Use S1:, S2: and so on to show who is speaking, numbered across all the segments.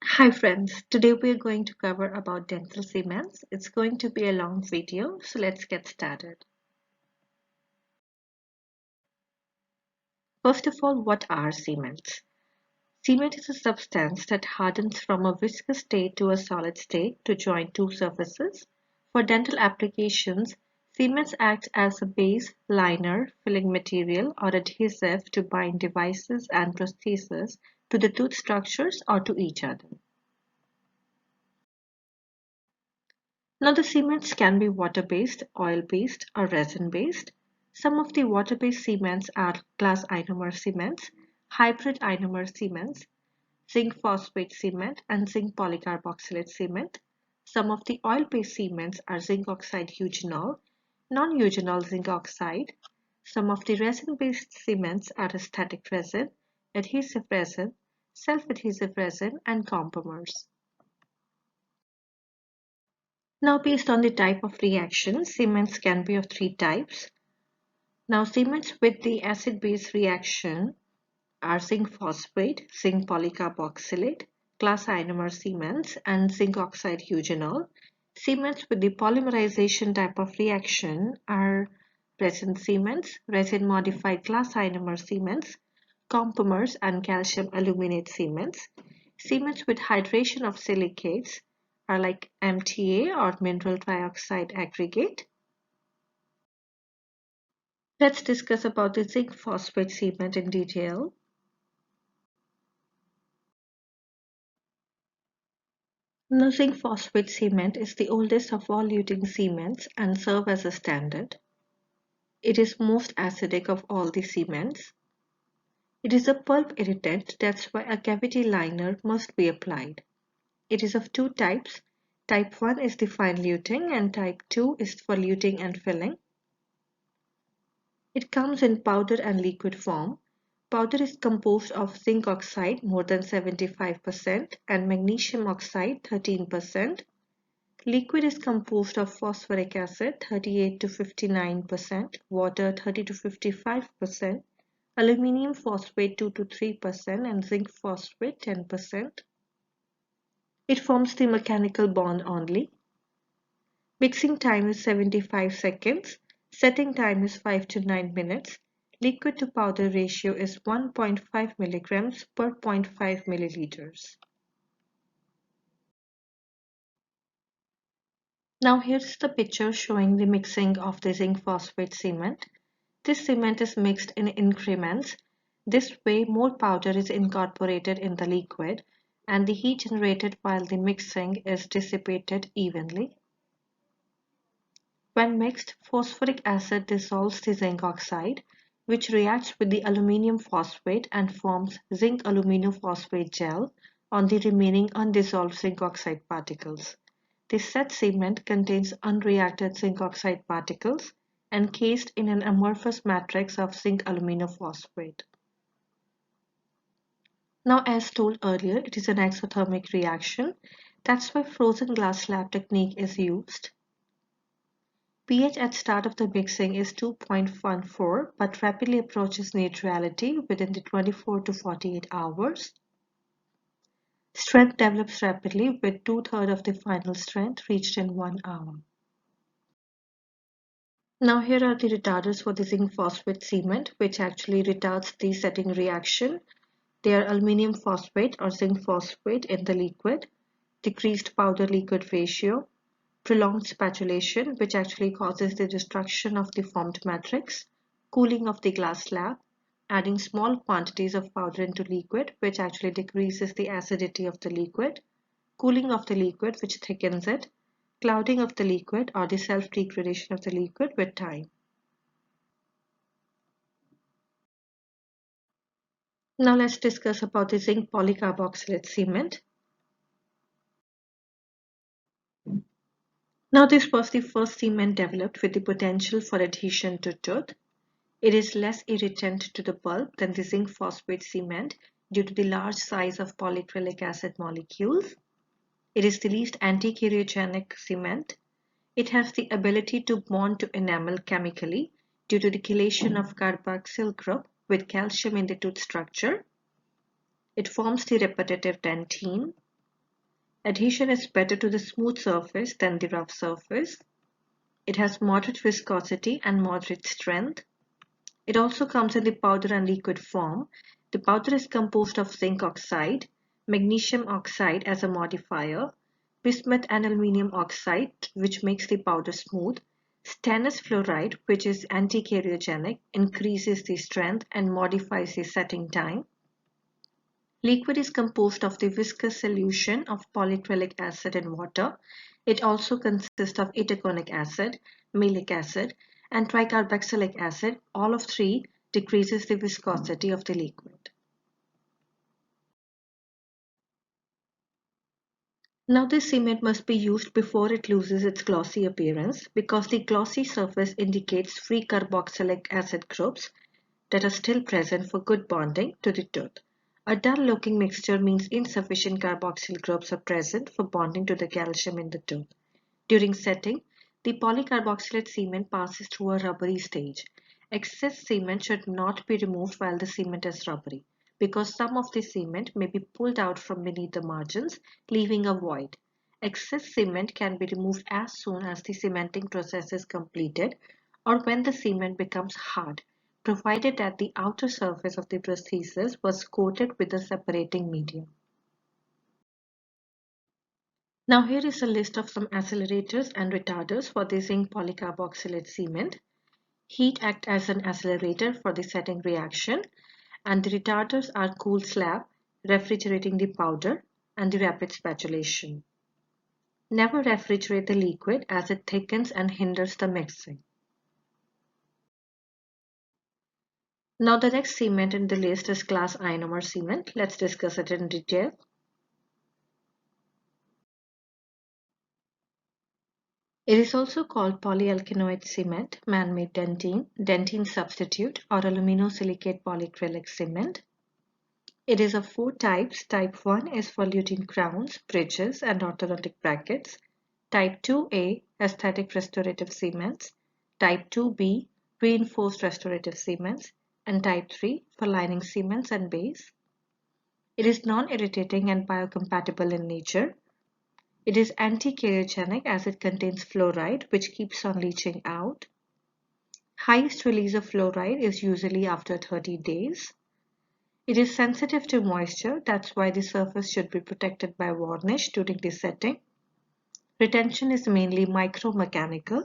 S1: Hi friends, today we are going to cover about dental cements. It's going to be a long video, so let's get started. First of all, what are cements? Cement is a substance that hardens from a viscous state to a solid state to join two surfaces. For dental applications, cements act as a base, liner, filling material, or adhesive to bind devices and prostheses to the tooth structures or to each other. Now the cements can be water-based, oil-based, or resin-based. Some of the water-based cements are glass ionomer cements, hybrid ionomer cements, zinc phosphate cement, and zinc polycarboxylate cement. Some of the oil-based cements are zinc oxide eugenol, non-eugenol zinc oxide. Some of the resin-based cements are aesthetic resin, adhesive resin, self-adhesive resin, and compomers. Now, based on the type of reaction, cements can be of three types. Now, cements with the acid-base reaction are zinc phosphate, zinc polycarboxylate, glass ionomer cements, and zinc oxide eugenol. Cements with the polymerization type of reaction are resin cements, resin-modified glass ionomer cements, compomers, and calcium aluminate cements. Cements with hydration of silicates are like MTA or mineral trioxide aggregate. Let's discuss about the zinc phosphate cement in detail. The zinc phosphate cement is the oldest of all luting cements and serve as a standard. It is most acidic of all the cements. It is a pulp irritant, that's why a cavity liner must be applied. It is of two types. Type 1 is the fine luting and type 2 is for luting and filling. It comes in powder and liquid form. Powder is composed of zinc oxide more than 75% and magnesium oxide 13%. Liquid is composed of phosphoric acid 38 to 59%, water 30 to 55%, aluminium phosphate 2 to 3%, and zinc phosphate 10%. It forms the mechanical bond only. Mixing time is 75 seconds. Setting time is 5 to 9 minutes. Liquid to powder ratio is 1.5 milligrams per 0.5 milliliters. Now here's the picture showing the mixing of the zinc phosphate cement. This cement is mixed in increments. This way more powder is incorporated in the liquid and the heat generated while the mixing is dissipated evenly. When mixed, phosphoric acid dissolves the zinc oxide, which reacts with the aluminium phosphate and forms zinc aluminophosphate gel on the remaining undissolved zinc oxide particles. The set cement contains unreacted zinc oxide particles encased in an amorphous matrix of zinc aluminophosphate. Now, as told earlier, it is an exothermic reaction. That's why frozen glass slab technique is used. pH at start of the mixing is 2.14 but rapidly approaches neutrality within the 24 to 48 hours. Strength develops rapidly with 2/3 of the final strength reached in 1 hour. Now here are the retarders for the zinc phosphate cement, which actually retards the setting reaction. They are aluminium phosphate or zinc phosphate in the liquid, decreased powder liquid ratio, prolonged spatulation, which actually causes the destruction of the formed matrix, cooling of the glass slab, adding small quantities of powder into liquid, which actually decreases the acidity of the liquid, cooling of the liquid, which thickens it, clouding of the liquid or the self-degradation of the liquid with time. Now let's discuss about the zinc polycarboxylate cement. Now this was the first cement developed with the potential for adhesion to tooth. It is less irritant to the pulp than the zinc phosphate cement due to the large size of polyacrylic acid molecules. It is the least anti-cheiroogenic cement. It has the ability to bond to enamel chemically due to the chelation of carboxyl group with calcium in the tooth structure. It forms the repetitive dentine. Adhesion is better to the smooth surface than the rough surface. It has moderate viscosity and moderate strength. It also comes in the powder and liquid form. The powder is composed of zinc oxide, magnesium oxide as a modifier, bismuth and aluminium oxide, which makes the powder smooth, stannous fluoride, which is anti-karyogenic, increases the strength and modifies the setting time. Liquid is composed of the viscous solution of polyacrylic acid and water. It also consists of itaconic acid, malic acid, and tricarboxylic acid. All of three decreases the viscosity of the liquid. Now this cement must be used before it loses its glossy appearance because the glossy surface indicates free carboxylic acid groups that are still present for good bonding to the tooth. A dull-looking mixture means insufficient carboxyl groups are present for bonding to the calcium in the tooth. During setting, the polycarboxylate cement passes through a rubbery stage. Excess cement should not be removed while the cement is rubbery, because some of the cement may be pulled out from beneath the margins, leaving a void. Excess cement can be removed as soon as the cementing process is completed or when the cement becomes hard, provided that the outer surface of the prosthesis was coated with a separating medium. Now here is a list of some accelerators and retarders for the zinc polycarboxylate cement. Heat acts as an accelerator for the setting reaction, and the retarders are cool slab, refrigerating the powder, and the rapid spatulation. Never refrigerate the liquid as it thickens and hinders the mixing. Now the next cement in the list is glass ionomer cement. Let's discuss it in detail. It is also called polyalkanoate cement, man-made dentine, dentine substitute, or aluminosilicate polyacrylic cement. It is of four types. Type 1 is for lutein crowns, bridges, and orthodontic brackets. Type 2A, aesthetic restorative cements. Type 2B, reinforced restorative cements. And Type 3 for lining cements and base. It is non-irritating and biocompatible in nature. It is anti-karyogenic as it contains fluoride, which keeps on leaching out. Highest release of fluoride is usually after 30 days. It is sensitive to moisture, that's why the surface should be protected by varnish during the setting. Retention is mainly micromechanical.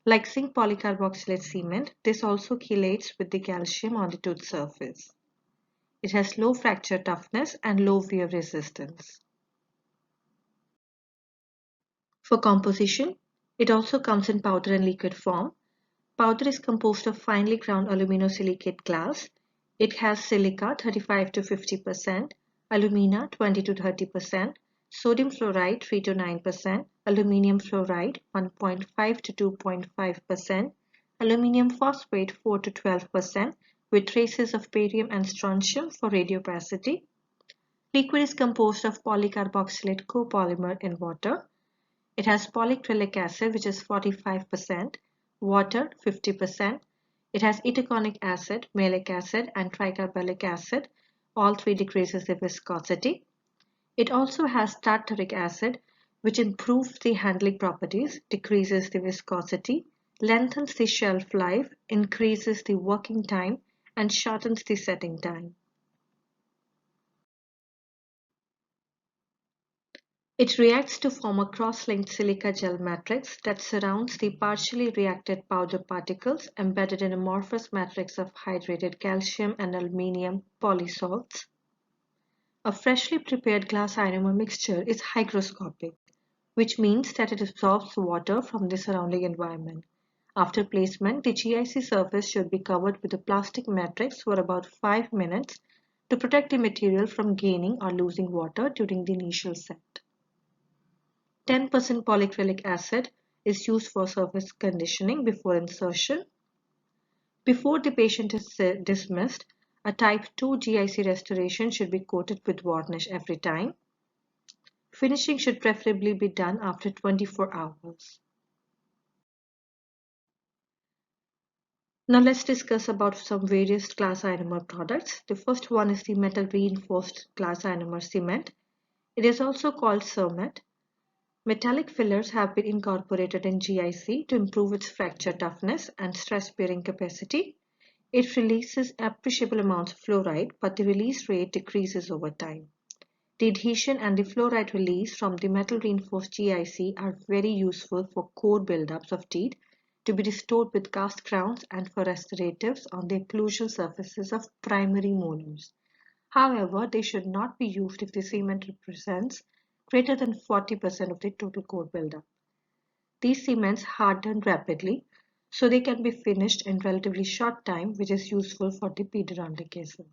S1: Like zinc polycarboxylate cement, this also chelates with the calcium on the tooth surface. It has low fracture toughness and low wear resistance. For composition, it also comes in powder and liquid form. Powder is composed of finely ground aluminosilicate glass. It has silica 35 to 50%, alumina 20 to 30%, sodium fluoride 3 to 9%, aluminium fluoride 1.5 to 2.5%, aluminium phosphate 4 to 12%, with traces of barium and strontium for radiopacity. Liquid is composed of polycarboxylate copolymer in water. It has polyacrylic acid, which is 45%, water 50%. It has itaconic acid, malic acid, and tricarbolic acid. All three decreases the viscosity. It also has tartaric acid, which improves the handling properties, decreases the viscosity, lengthens the shelf life, increases the working time, and shortens the setting time. It reacts to form a cross-linked silica gel matrix that surrounds the partially reacted powder particles embedded in an amorphous matrix of hydrated calcium and aluminium polysalts. A freshly prepared glass ionomer mixture is hygroscopic, which means that it absorbs water from the surrounding environment. After placement, the GIC surface should be covered with a plastic matrix for about 5 minutes to protect the material from gaining or losing water during the initial set. 10% polyacrylic acid is used for surface conditioning before insertion. Before the patient is dismissed, a type 2 GIC restoration should be coated with varnish every time. Finishing should preferably be done after 24 hours. Now let's discuss about some various glass ionomer products. The first one is the metal reinforced glass ionomer cement. It is also called cermet. Metallic fillers have been incorporated in GIC to improve its fracture toughness and stress-bearing capacity. It releases appreciable amounts of fluoride, but the release rate decreases over time. The adhesion and the fluoride release from the metal-reinforced GIC are very useful for core buildups of teeth to be restored with cast crowns and for restoratives on the occlusal surfaces of primary molars. However, they should not be used if the cement represents greater than 40% of the total core buildup. These cements harden rapidly, so they can be finished in relatively short time, which is useful for the pedodontic cases.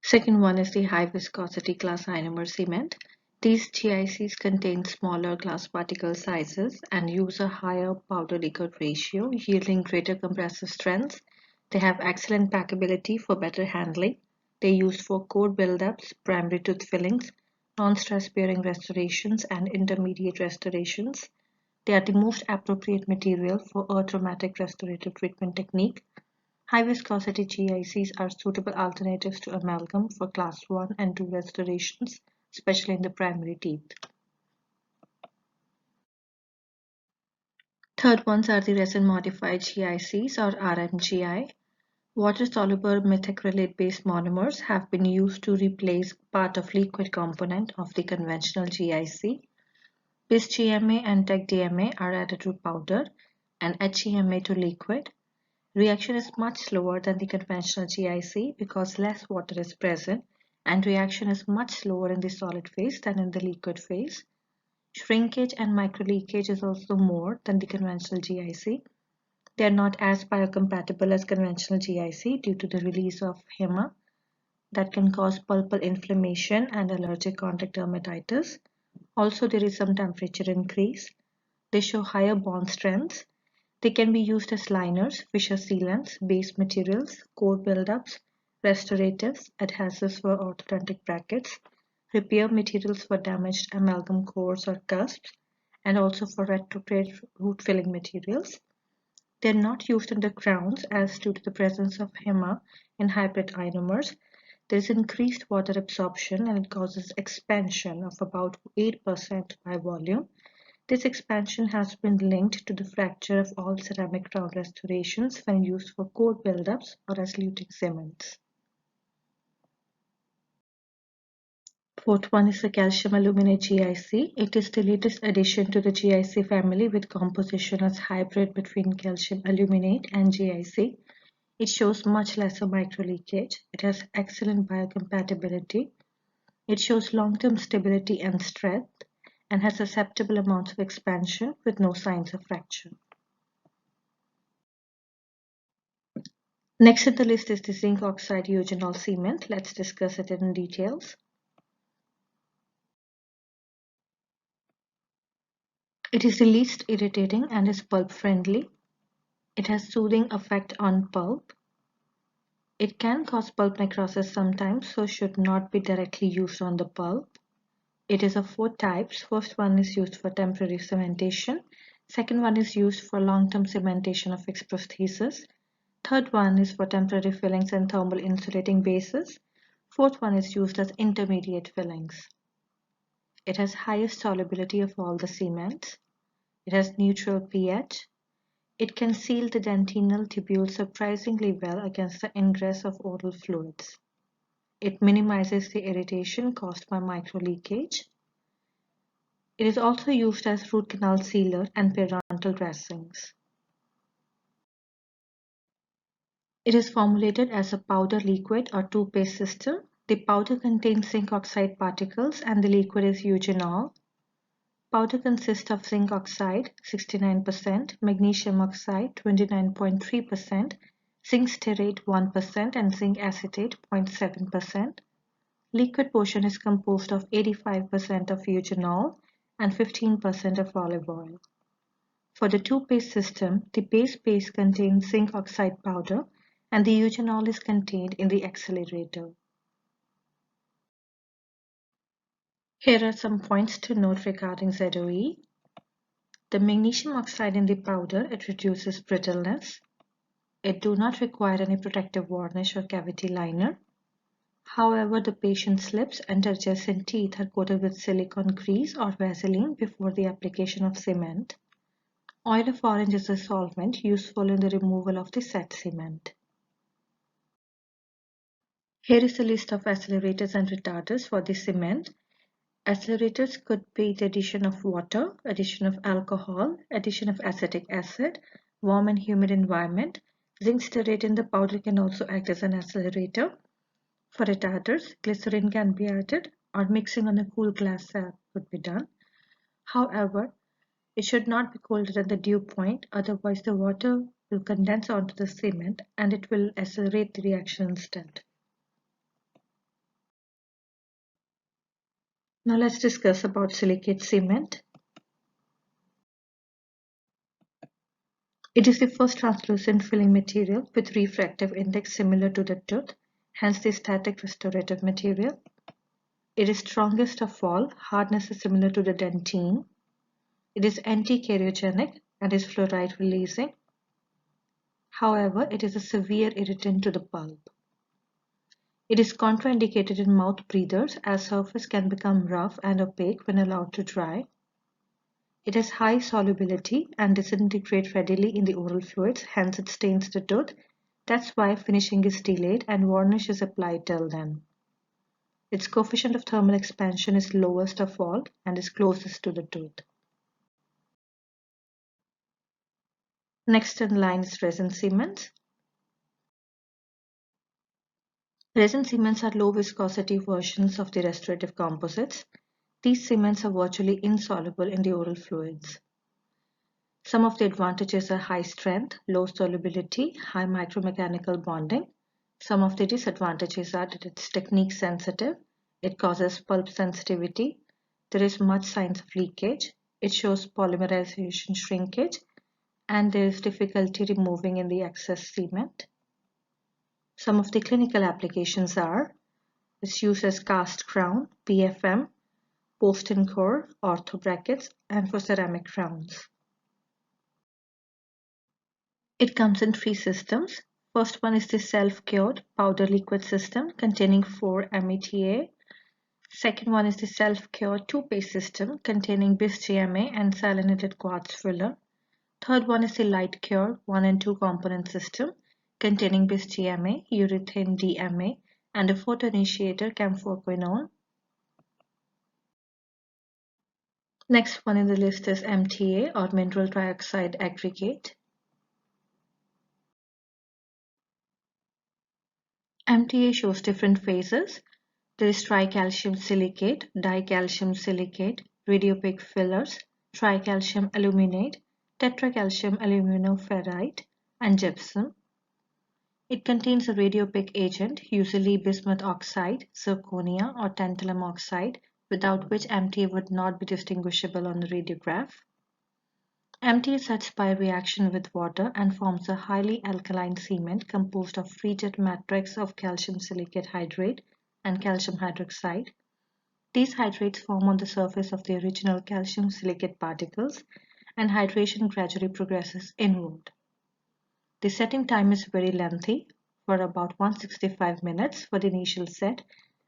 S1: Second one is the high viscosity glass ionomer cement. These GICs contain smaller glass particle sizes and use a higher powder liquid ratio, yielding greater compressive strength. They have excellent packability for better handling. They are used for core buildups, primary tooth fillings, non-stress bearing restorations, and intermediate restorations. They are the most appropriate material for a traumatic restorative treatment technique. High viscosity GICs are suitable alternatives to amalgam for class 1 and 2 restorations, especially in the primary teeth. Third ones are the resin modified GICs or RMGI. Water-soluble methacrylate-based monomers have been used to replace part of liquid component of the conventional GIC. BIS-GMA and TEC-DMA are added to powder and HEMA to liquid. Reaction is much slower than the conventional GIC because less water is present, and reaction is much slower in the solid phase than in the liquid phase. Shrinkage and microleakage is also more than the conventional GIC. They are not as biocompatible as conventional GIC due to the release of HEMA that can cause pulpal inflammation and allergic contact dermatitis. Also, there is some temperature increase. They show higher bond strengths. They can be used as liners, fissure sealants, base materials, core buildups, restoratives, adhesives for orthodontic brackets, repair materials for damaged amalgam cores or cusps, and also for retrograde root filling materials. They are not used in the crowns as due to the presence of HEMA in hybrid ionomers. There is increased water absorption and it causes expansion of about 8% by volume. This expansion has been linked to the fracture of all ceramic crown restorations when used for core buildups or as luting cements. Fourth one is the calcium aluminate GIC. It is the latest addition to the GIC family with composition as hybrid between calcium aluminate and GIC. It shows much lesser microleakage. It has excellent biocompatibility. It shows long-term stability and strength and has acceptable amounts of expansion with no signs of fracture. Next in the list is the zinc oxide eugenol cement. Let's discuss it in details. It is the least irritating and is pulp friendly. It has soothing effect on pulp. It can cause pulp necrosis sometimes, so should not be directly used on the pulp. It is of 4 types. First one is used for temporary cementation. Second one is used for long-term cementation of fixed prosthesis. Third one is for temporary fillings and thermal insulating bases. Fourth one is used as intermediate fillings. It has highest solubility of all the cements. It has neutral pH. It can seal the dentinal tubule surprisingly well against the ingress of oral fluids. It minimizes the irritation caused by microleakage. It is also used as root canal sealer and periodontal dressings. It is formulated as a powder liquid or two-phase system. The powder contains zinc oxide particles and the liquid is eugenol. Powder consists of zinc oxide 69%, magnesium oxide 29.3%, zinc stearate 1% and zinc acetate 0.7%. Liquid portion is composed of 85% of eugenol and 15% of olive oil. For the two-phase system, the base phase contains zinc oxide powder and the eugenol is contained in the accelerator. Here are some points to note regarding ZOE. The magnesium oxide in the powder, it reduces brittleness. It do not require any protective varnish or cavity liner. However, the patient slips and adjacent teeth are coated with silicone grease or Vaseline before the application of cement. Oil of orange is a solvent useful in the removal of the set cement. Here is a list of accelerators and retarders for the cement. Accelerators could be the addition of water, addition of alcohol, addition of acetic acid, warm and humid environment. Zinc stearate in the powder can also act as an accelerator. For retarders, glycerin can be added or mixing on a cool glass slab could be done. However, it should not be colder than the dew point, otherwise the water will condense onto the cement and it will accelerate the reaction instead. Now let's discuss about silicate cement. It is the first translucent filling material with refractive index similar to the tooth, hence the static restorative material. It is strongest of all, hardness is similar to the dentine. It is anti-karyogenic and is fluoride releasing. However, it is a severe irritant to the pulp. It is contraindicated in mouth breathers as surface can become rough and opaque when allowed to dry. It has high solubility and disintegrates readily in the oral fluids, hence it stains the tooth. That's why finishing is delayed and varnish is applied till then. Its coefficient of thermal expansion is lowest of all and is closest to the tooth. Next in line is resin cements. Resin cements are low viscosity versions of the restorative composites. These cements are virtually insoluble in the oral fluids. Some of the advantages are high strength, low solubility, high micromechanical bonding. Some of the disadvantages are that it's technique sensitive, it causes pulp sensitivity, there is much signs of leakage, it shows polymerization shrinkage, and there is difficulty removing in the excess cement. Some of the clinical applications are its use as cast crown, PFM, post-in-core, ortho brackets, and for ceramic crowns. It comes in three systems. First one is the self-cured powder liquid system containing 4 META. Second one is the self-cured two-phase system containing bis-GMA and salinated quartz filler. Third one is the light cure 1 and 2 component system containing bis-GMA, urethane DMA, and a photoinitiator camphorquinone. Next one in the list is MTA or mineral trioxide aggregate. MTA shows different phases. There is tricalcium silicate, dicalcium silicate, radiopaque fillers, tricalcium aluminate, tetracalcium aluminoferrite, and gypsum. It contains a radiopaque agent, usually bismuth oxide, zirconia, or tantalum oxide, without which MTA would not be distinguishable on the radiograph. MTA sets by reaction with water and forms a highly alkaline cement composed of free-jet matrix of calcium silicate hydrate and calcium hydroxide. These hydrates form on the surface of the original calcium silicate particles, and hydration gradually progresses inward. The setting time is very lengthy, for about 165 minutes for the initial set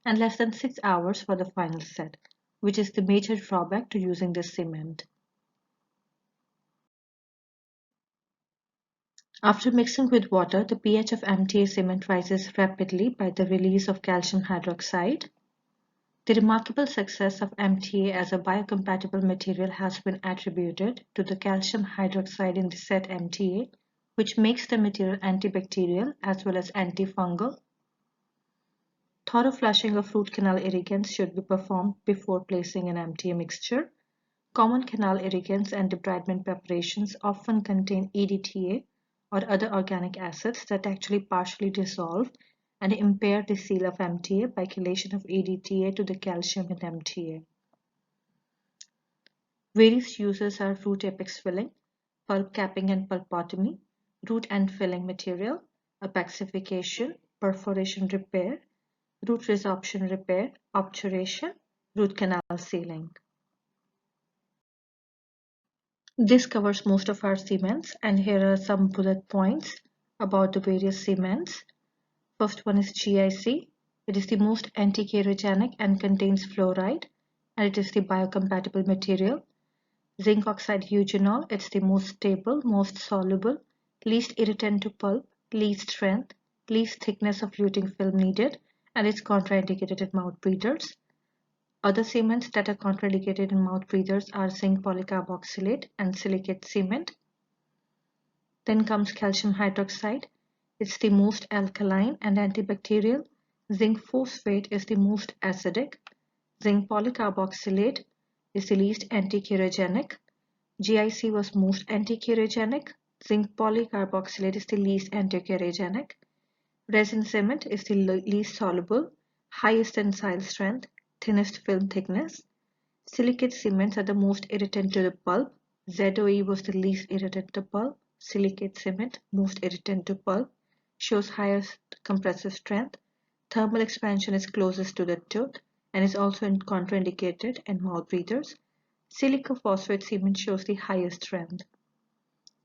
S1: and less than 6 hours for the final set, which is the major drawback to using this cement. After mixing with water, the pH of MTA cement rises rapidly by the release of calcium hydroxide. The remarkable success of MTA as a biocompatible material has been attributed to the calcium hydroxide in the set MTA, which makes the material antibacterial as well as antifungal. Thorough flushing of root canal irrigants should be performed before placing an MTA mixture. Common canal irrigants and debridement preparations often contain EDTA or other organic acids that actually partially dissolve and impair the seal of MTA by chelation of EDTA to the calcium in MTA. Various uses are root apex filling, pulp capping and pulpotomy, root end filling material, apexification, perforation repair, root resorption repair, obturation, root canal sealing. This covers most of our cements, and here are some bullet points about the various cements. First one is GIC. It is the most anti-carcinogenic and contains fluoride, and it is the biocompatible material. Zinc oxide eugenol, it's the most stable, most soluble, least irritant to pulp, least strength, least thickness of luting film needed, and it's contraindicated in mouth breathers. Other cements that are contraindicated in mouth breathers are zinc polycarboxylate and silicate cement. Then comes calcium hydroxide. It's the most alkaline and antibacterial. Zinc phosphate is the most acidic. Zinc polycarboxylate is the least antichirogenic. GIC was most antichirogenic. Zinc polycarboxylate is the least antichirogenic. Resin cement is the least soluble, highest tensile strength, thinnest film thickness. Silicate cements are the most irritant to the pulp. ZOE was the least irritant to pulp. Silicate cement, most irritant to pulp, shows highest compressive strength. Thermal expansion is closest to the tooth and is also contraindicated in mouth breathers. Silicophosphate cement shows the highest strength.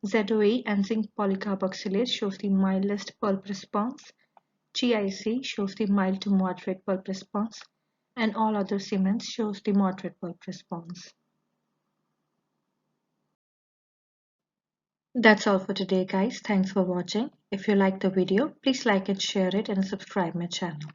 S1: ZOE and zinc polycarboxylate shows the mildest pulp response. GIC shows the mild to moderate pulp response, and all other cements shows the moderate pulp response. That's all for today, guys. Thanks for watching. If you like the video, please like and share it and subscribe my channel.